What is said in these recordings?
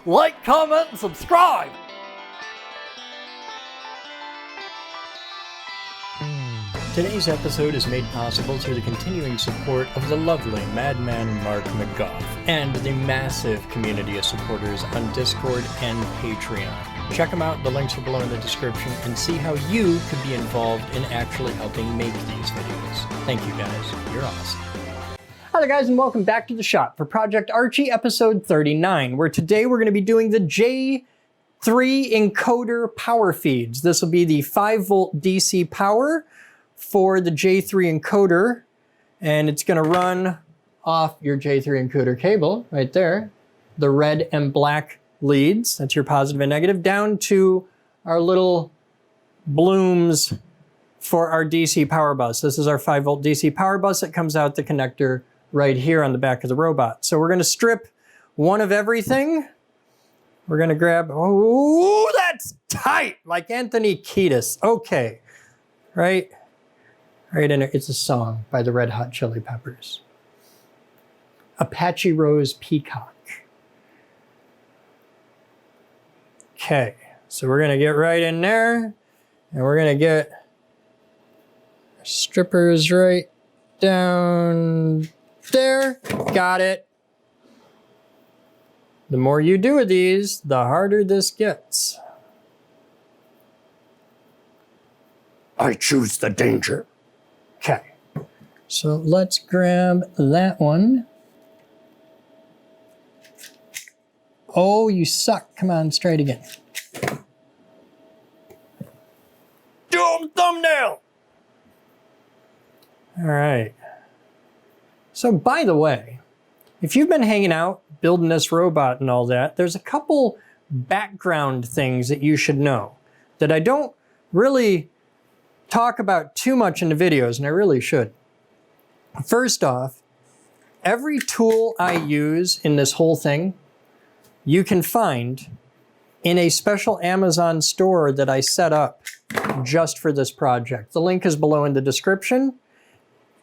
like, comment, and subscribe. Today's episode is made possible through the continuing support of the lovely Madman Mark McGough and the massive community of supporters on Discord and Patreon. Check them out, the links are below in the description, and see how you could be involved in actually helping make these videos. Thank you guys, you're awesome. Hi there guys, and welcome back to the shop for Project Archi episode 39, where today we're going to be doing the J3 encoder power feeds. This will be the 5-volt DC power for the J3 encoder, and it's going to run off your J3 encoder cable right there, the red and black leads, that's your positive and negative, down to our little blooms for our DC power bus. This is our 5-volt DC power bus that comes out the connector right here on the back of the robot. So we're going to strip one of everything. We're going to grab, oh, that's tight, like Anthony Kiedis. Okay, right in there. It's a song by the Red Hot Chili Peppers. Apache Rose Peacock. Okay, so we're gonna get right in there, and we're gonna get strippers right down there. Got it. The more you do of these, the harder this gets. I choose the danger. Okay, so let's grab that one. Oh, you suck. Come on, let's try it again. Dumb thumbnail! All right. So by the way, if you've been hanging out, building this robot and all that, there's a couple background things that you should know that I don't really talk about too much in the videos, and I really should. First off, every tool I use in this whole thing, you can find in a special Amazon store that I set up just for this project. The link is below in the description.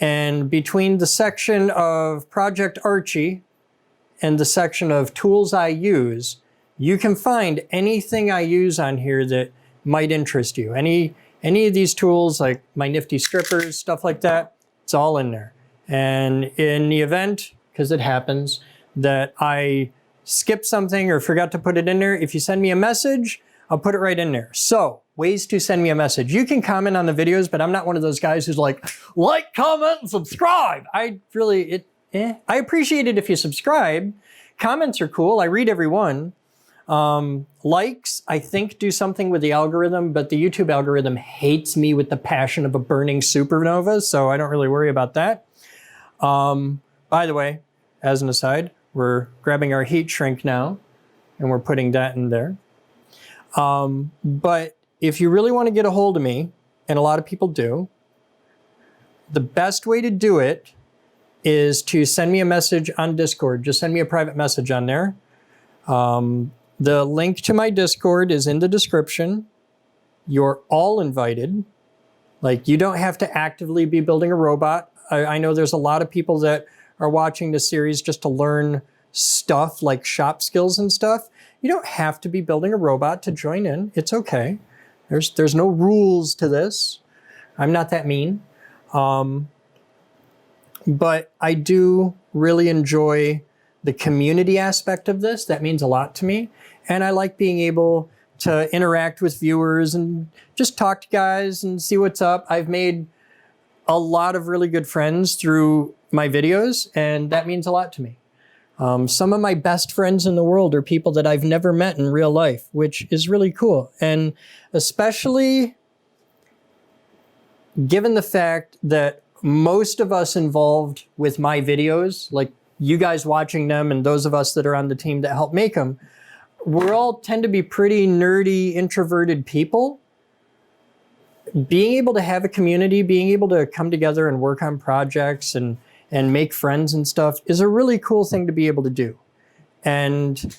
And between the section of Project Archi and the section of tools I use, you can find anything I use on here that might interest you. Any of these tools, like my nifty strippers, stuff like that, it's all in there. And in the event, because it happens, that I skip something or forgot to put it in there, if you send me a message, I'll put it right in there. So, ways to send me a message. You can comment on the videos, but I'm not one of those guys who's like, comment, and subscribe. I appreciate it if you subscribe. Comments are cool. I read every one. Likes, I think, do something with the algorithm, but the YouTube algorithm hates me with the passion of a burning supernova, so I don't really worry about that. By the way, as an aside, we're grabbing our heat shrink now, and we're putting that in there. But if you really want to get a hold of me, and a lot of people do, the best way to do it is to send me a message on Discord. Just send me a private message on there. The link to my Discord is in the description. You're all invited. Like, you don't have to actively be building a robot. I know there's a lot of people that are watching this series just to learn stuff like shop skills and stuff. You don't have to be building a robot to join in. It's okay. There's no rules to this. I'm not that mean. But I do really enjoy the community aspect of this. That means a lot to me. And I like being able to interact with viewers and just talk to guys and see what's up. I've made a lot of really good friends through my videos, and that means a lot to me. Some of my best friends in the world are people that I've never met in real life, which is really cool. And especially given the fact that most of us involved with my videos, like you guys watching them and those of us that are on the team that help make them, we all tend to be pretty nerdy, introverted people. Being able to have a community, being able to come together and work on projects and make friends and stuff is a really cool thing to be able to do. And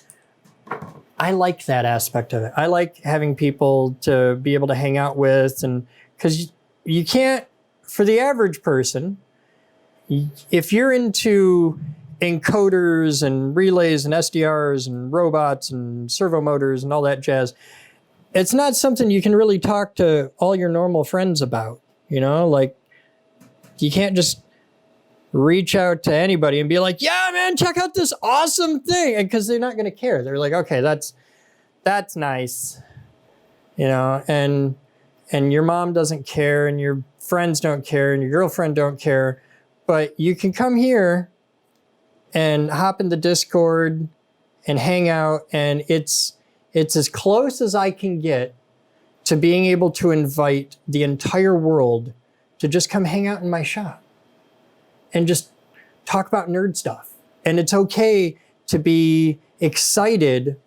I like that aspect of it. I like having people to be able to hang out with, and because you can't, for the average person, if you're into encoders and relays and SDRs and robots and servo motors and all that jazz. It's not something you can really talk to all your normal friends about, you know, like you can't just reach out to anybody and be like, yeah, man, check out this awesome thing. And because they're not going to care. They're like, okay, that's nice, you know, and your mom doesn't care and your friends don't care and your girlfriend don't care, but you can come here and hop in the Discord and hang out, and it's as close as I can get to being able to invite the entire world to just come hang out in my shop and just talk about nerd stuff. And it's okay to be excited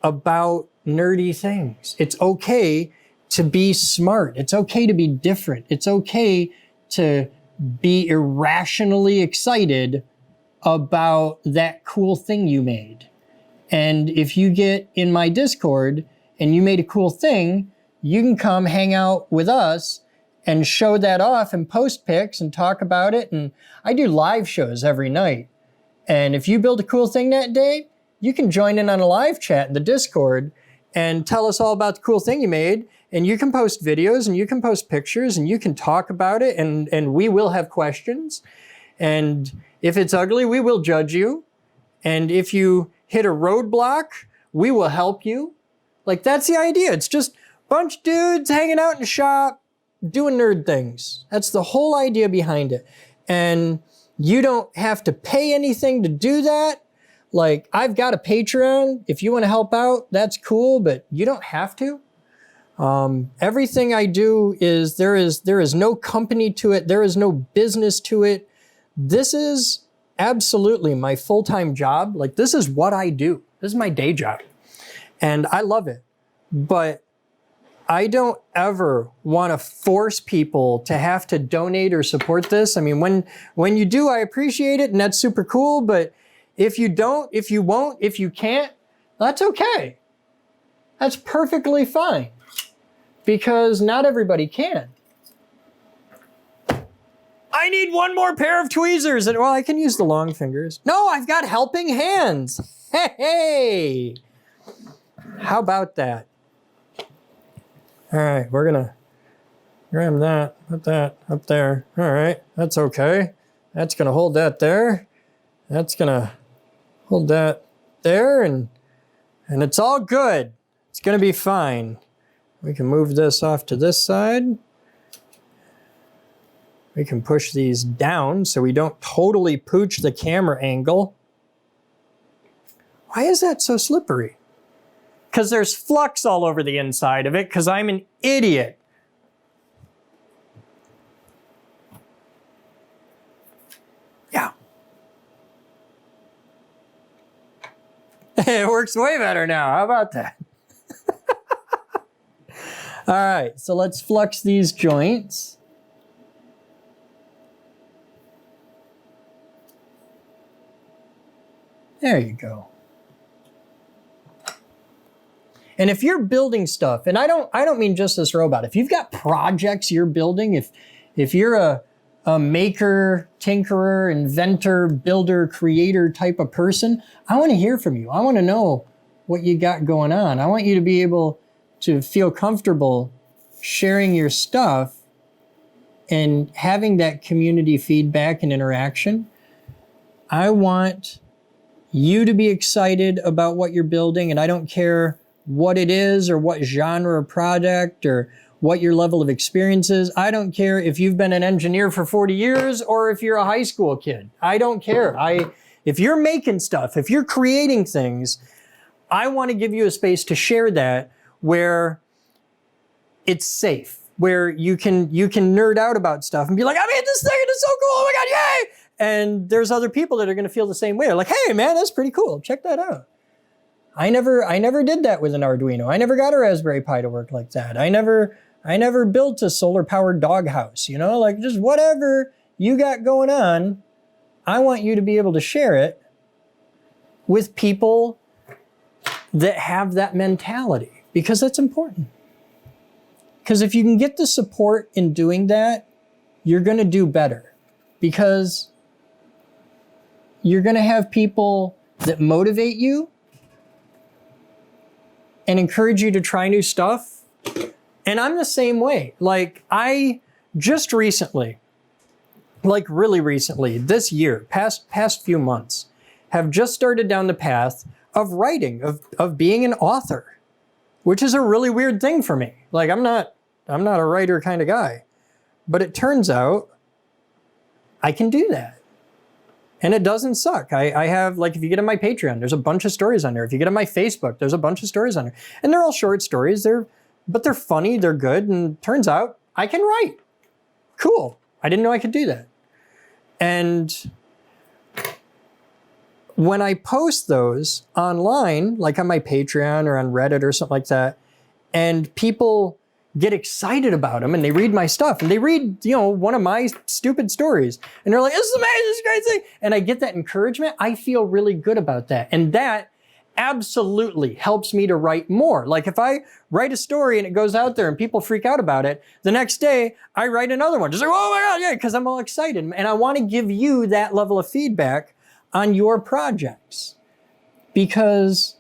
about nerdy things. It's okay to be smart. It's okay to be different. It's okay to be irrationally excited about that cool thing you made. And if you get in my Discord and you made a cool thing, you can come hang out with us and show that off and post pics and talk about it. And I do live shows every night. And if you build a cool thing that day, you can join in on a live chat in the Discord and tell us all about the cool thing you made. And you can post videos and you can post pictures and you can talk about it, and we will have questions. And if it's ugly, we will judge you. And if you hit a roadblock, we will help you. Like, that's the idea. It's just a bunch of dudes hanging out in the shop, doing nerd things. That's the whole idea behind it. And you don't have to pay anything to do that. Like, I've got a Patreon. If you want to help out, that's cool, but you don't have to. Everything I do is, there is no company to it. There is no business to it. This is absolutely my full-time job. Like, this is what I do. This is my day job. And I love it. But I don't ever want to force people to have to donate or support this. I mean, when you do, I appreciate it, and that's super cool. But if you don't, if you won't, if you can't, that's okay. That's perfectly fine. Because not everybody can. I need one more pair of tweezers. And, well, I can use the long fingers. No, I've got helping hands. Hey. How about that? All right, we're gonna grab that, put that up there. All right, that's okay. That's gonna hold that there. That's gonna hold that there, and it's all good. It's gonna be fine. We can move this off to this side. We can push these down so we don't totally pooch the camera angle. Why is that so slippery? Because there's flux all over the inside of it, because I'm an idiot. Yeah. It works way better now. How about that? All right, so let's flux these joints. There you go. And if you're building stuff, and I don't mean just this robot, if you've got projects you're building, if you're a maker, tinkerer, inventor, builder, creator type of person, I want to hear from you. I want to know what you got going on. I want you to be able to feel comfortable sharing your stuff and having that community feedback and interaction. I want you to be excited about what you're building, and I don't care what it is or what genre of project or what your level of experience is. I don't care if you've been an engineer for 40 years or if you're a high school kid. I don't care. If you're making stuff, if you're creating things, I want to give you a space to share that where it's safe, where you can nerd out about stuff and be like, I made this thing and it's so cool, oh my God, yay! And there's other people that are going to feel the same way. They're like, hey man, that's pretty cool, check that out. I never did that with an Arduino. I never got a Raspberry Pi to work like that. I never built a solar powered doghouse, you know, like just whatever you got going on, I want you to be able to share it with people that have that mentality, because that's important. Because if you can get the support in doing that, you're going to do better, because You're going to have people that motivate you and encourage you to try new stuff. And I'm the same way. Like, I just recently, like really recently, this year, past few months, have just started down the path of writing, of being an author, which is a really weird thing for me. Like, I'm not a writer kind of guy, but it turns out I can do that. And it doesn't suck. I have, like, if you get on my Patreon, there's a bunch of stories on there. If you get on my Facebook, there's a bunch of stories on there. And they're all short stories, but they're funny, they're good, and turns out I can write. Cool. I didn't know I could do that. And when I post those online, like on my Patreon or on Reddit or something like that, and people get excited about them and they read my stuff and they read, one of my stupid stories and they're like, this is amazing, this is crazy. And I get that encouragement. I feel really good about that. And that absolutely helps me to write more. Like, if I write a story and it goes out there and people freak out about it, the next day I write another one. Just like, oh my God, yeah, because I'm all excited. And I want to give you that level of feedback on your projects, because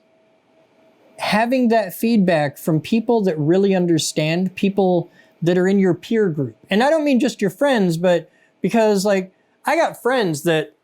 having that feedback from people that really understand, people that are in your peer group. And I don't mean just your friends, but because, like, I got friends that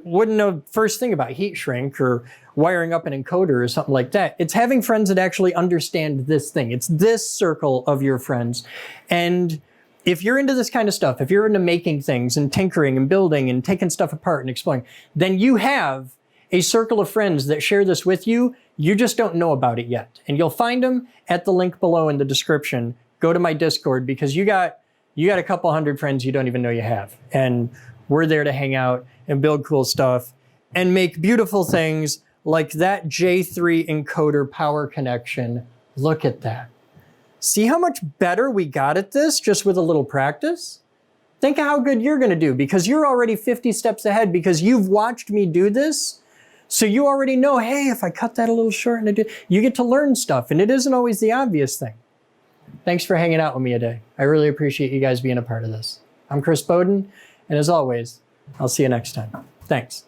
wouldn't know first thing about heat shrink or wiring up an encoder or something like that. It's having friends that actually understand this thing. It's this circle of your friends. And if you're into this kind of stuff, if you're into making things and tinkering and building and taking stuff apart and exploring, then you have a circle of friends that share this with you. You just don't know about it yet. And you'll find them at the link below in the description. Go to my Discord, because you got a couple hundred friends you don't even know you have. And we're there to hang out and build cool stuff and make beautiful things like that J3 encoder power connection. Look at that. See how much better we got at this just with a little practice? Think of how good you're going to do, because you're already 50 steps ahead because you've watched me do this. So you already know, hey, if I cut that a little short and I do, you get to learn stuff, and it isn't always the obvious thing. Thanks for hanging out with me today. I really appreciate you guys being a part of this. I'm Chris Boden, and as always, I'll see you next time. Thanks.